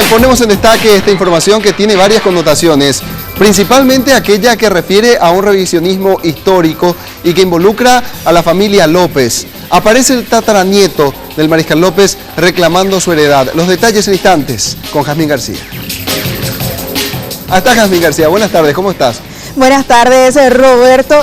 ponemos en destaque esta información que tiene varias connotaciones, principalmente aquella que refiere a un revisionismo histórico y que involucra a la familia López. Aparece el tataranieto del Mariscal López reclamando su heredad. Los detalles en instantes con Jazmín García. Hasta Jazmín García, buenas tardes, ¿cómo estás? Buenas tardes, Roberto.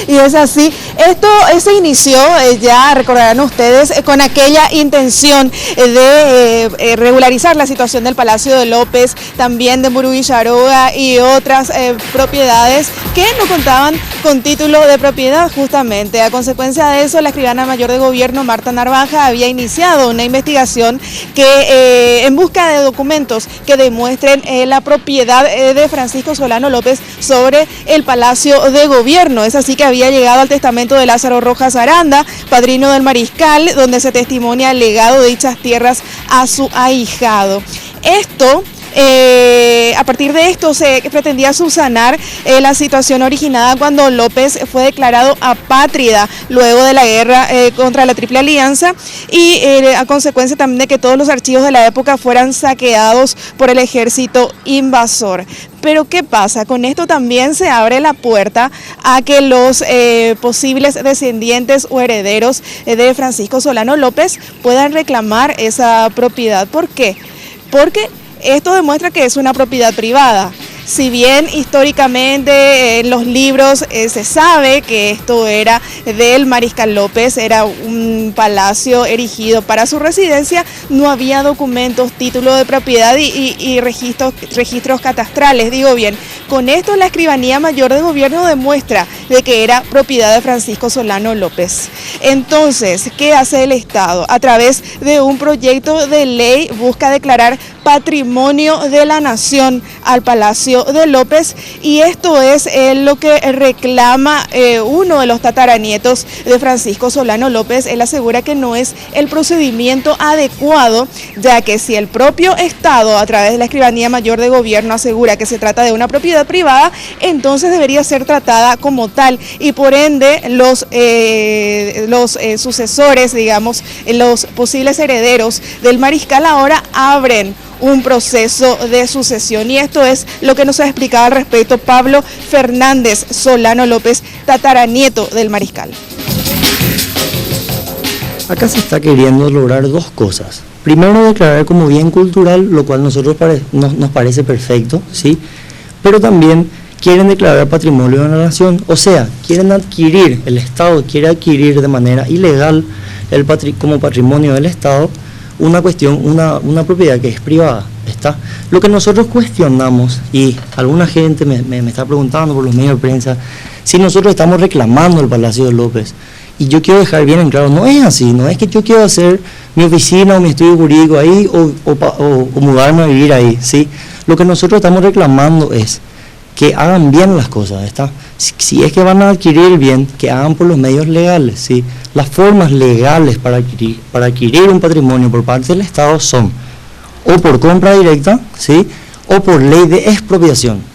Y es así, esto se inició, ya recordarán ustedes, con aquella intención de regularizar la situación del Palacio de López, también de Mburuwi Sharoga y otras propiedades que no contaban con título de propiedad justamente. A consecuencia de eso, la escribana mayor de gobierno, Marta Narvaja, había iniciado una investigación que en busca de documentos que demuestren la propiedad de Francisco Solano López sobre el Palacio de Gobierno. Es así que había llegado al testamento de Lázaro Rojas Aranda, padrino del Mariscal, donde se testimonia el legado de dichas tierras a su ahijado. A partir de esto se pretendía subsanar la situación originada cuando López fue declarado apátrida luego de la guerra contra la Triple Alianza y a consecuencia también de que todos los archivos de la época fueran saqueados por el ejército invasor. Pero ¿qué pasa? Con esto también se abre la puerta a que los posibles descendientes o herederos de Francisco Solano López puedan reclamar esa propiedad. ¿Por qué? Porque esto demuestra que es una propiedad privada. Si bien históricamente en los libros se sabe que esto era del Mariscal López, era un palacio erigido para su residencia, no había documentos, título de propiedad y registros catastrales, digo bien. Con esto la escribanía mayor de gobierno demuestra de que era propiedad de Francisco Solano López. Entonces, ¿qué hace el Estado? A través de un proyecto de ley busca declarar patrimonio de la nación al Palacio de López, y esto es lo que reclama uno de los tataranietos de Francisco Solano López. Él asegura que no es el procedimiento adecuado, ya que si el propio Estado a través de la escribanía mayor de gobierno asegura que se trata de una propiedad privada, entonces debería ser tratada como tal, y por ende los sucesores, digamos, los posibles herederos del Mariscal ahora abren un proceso de sucesión, y esto es lo que nos ha explicado al respecto Pablo Fernández Solano López, tataranieto del Mariscal. Acá se está queriendo lograr dos cosas. Primero, declarar como bien cultural, lo cual nosotros nos parece perfecto, ¿sí? Pero también quieren declarar patrimonio de la nación, o sea, quieren adquirir, el Estado quiere adquirir de manera ilegal como patrimonio del Estado una propiedad que es privada. ¿Está? Lo que nosotros cuestionamos, y alguna gente me está preguntando por los medios de prensa, si nosotros estamos reclamando el Palacio de López. Y yo quiero dejar bien en claro, no es así, no es que yo quiero hacer mi oficina o mi estudio jurídico ahí o mudarme a vivir ahí, ¿sí? Lo que nosotros estamos reclamando es que hagan bien las cosas, ¿está? Si es que van a adquirir el bien, que hagan por los medios legales, ¿sí? Las formas legales para adquirir un patrimonio por parte del Estado son o por compra directa, ¿sí? O por ley de expropiación.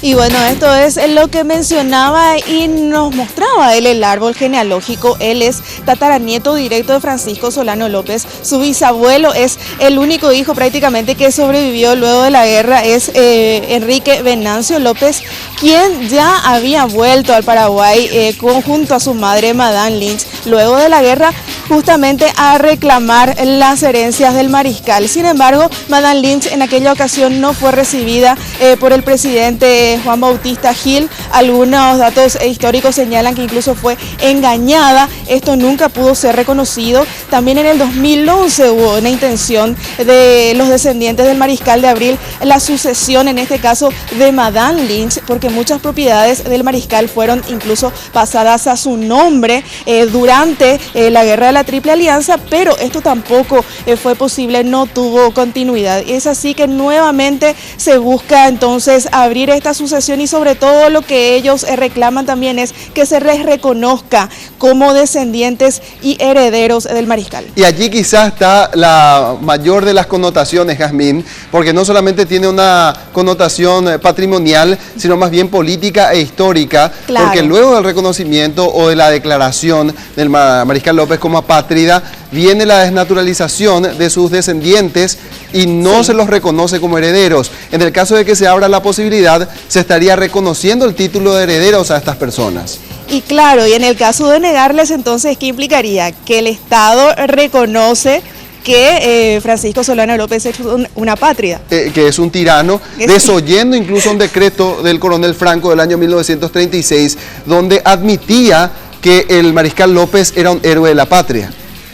Y bueno, esto es lo que mencionaba y nos mostraba él el árbol genealógico. Él es tataranieto directo de Francisco Solano López. Su bisabuelo es el único hijo prácticamente que sobrevivió luego de la guerra, es Enrique Venancio López, quien ya había vuelto al Paraguay junto a su madre Madame Lynch luego de la guerra, justamente a reclamar las herencias del Mariscal. Sin embargo, Madame Lynch en aquella ocasión no fue recibida por el presidente Juan Bautista Gil. Algunos datos históricos señalan que incluso fue engañada. Esto nunca pudo ser reconocido. También en el 2011 hubo una intención de los descendientes del Mariscal de abrir la sucesión, en este caso de Madame Lynch, porque muchas propiedades del Mariscal fueron incluso pasadas a su nombre durante la guerra de la Triple Alianza, pero esto tampoco fue posible, no tuvo continuidad. Y es así que nuevamente se busca entonces abrir esta sucesión, y sobre todo lo que ellos reclaman también es que se les reconozca como descendientes y herederos del Mariscal. Y allí quizás está la mayor de las connotaciones, Jazmín, porque no solamente tiene una connotación patrimonial, sino más bien política e histórica, claro. Porque luego del reconocimiento o de la declaración del Mariscal López como apátrida, viene la desnaturalización de sus descendientes y no se los reconoce como herederos. En el caso de que se abra la posibilidad, se estaría reconociendo el título de herederos a estas personas. Y claro, y en el caso de negarles, entonces, ¿qué implicaría? Que el Estado reconoce que Francisco Solano López es una apátrida. Que es un tirano, desoyendo incluso un decreto del coronel Franco del año 1936, donde admitía que el mariscal López era un héroe de la patria.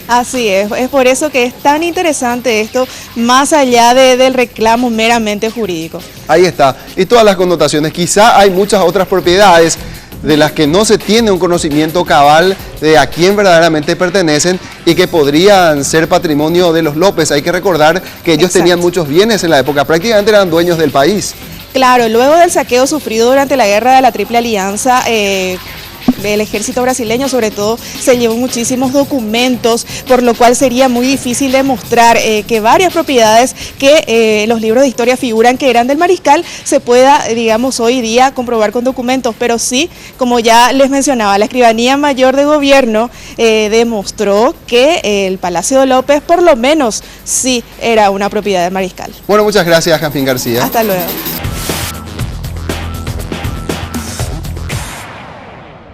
Así es por eso que es tan interesante esto, más allá del reclamo meramente jurídico. Ahí está, y todas las connotaciones. Quizá hay muchas otras propiedades de las que no se tiene un conocimiento cabal de a quién verdaderamente pertenecen y que podrían ser patrimonio de los López. Hay que recordar que ellos tenían muchos bienes en la época, prácticamente eran dueños del país. Claro, luego del saqueo sufrido durante la guerra de la Triple Alianza, el ejército brasileño sobre todo se llevó muchísimos documentos, por lo cual sería muy difícil demostrar que varias propiedades que los libros de historia figuran que eran del mariscal se pueda, digamos, hoy día comprobar con documentos, pero sí, como ya les mencionaba, la Escribanía Mayor de Gobierno demostró que el Palacio de López por lo menos sí era una propiedad del mariscal. Bueno, muchas gracias, Jazmín García. Hasta luego.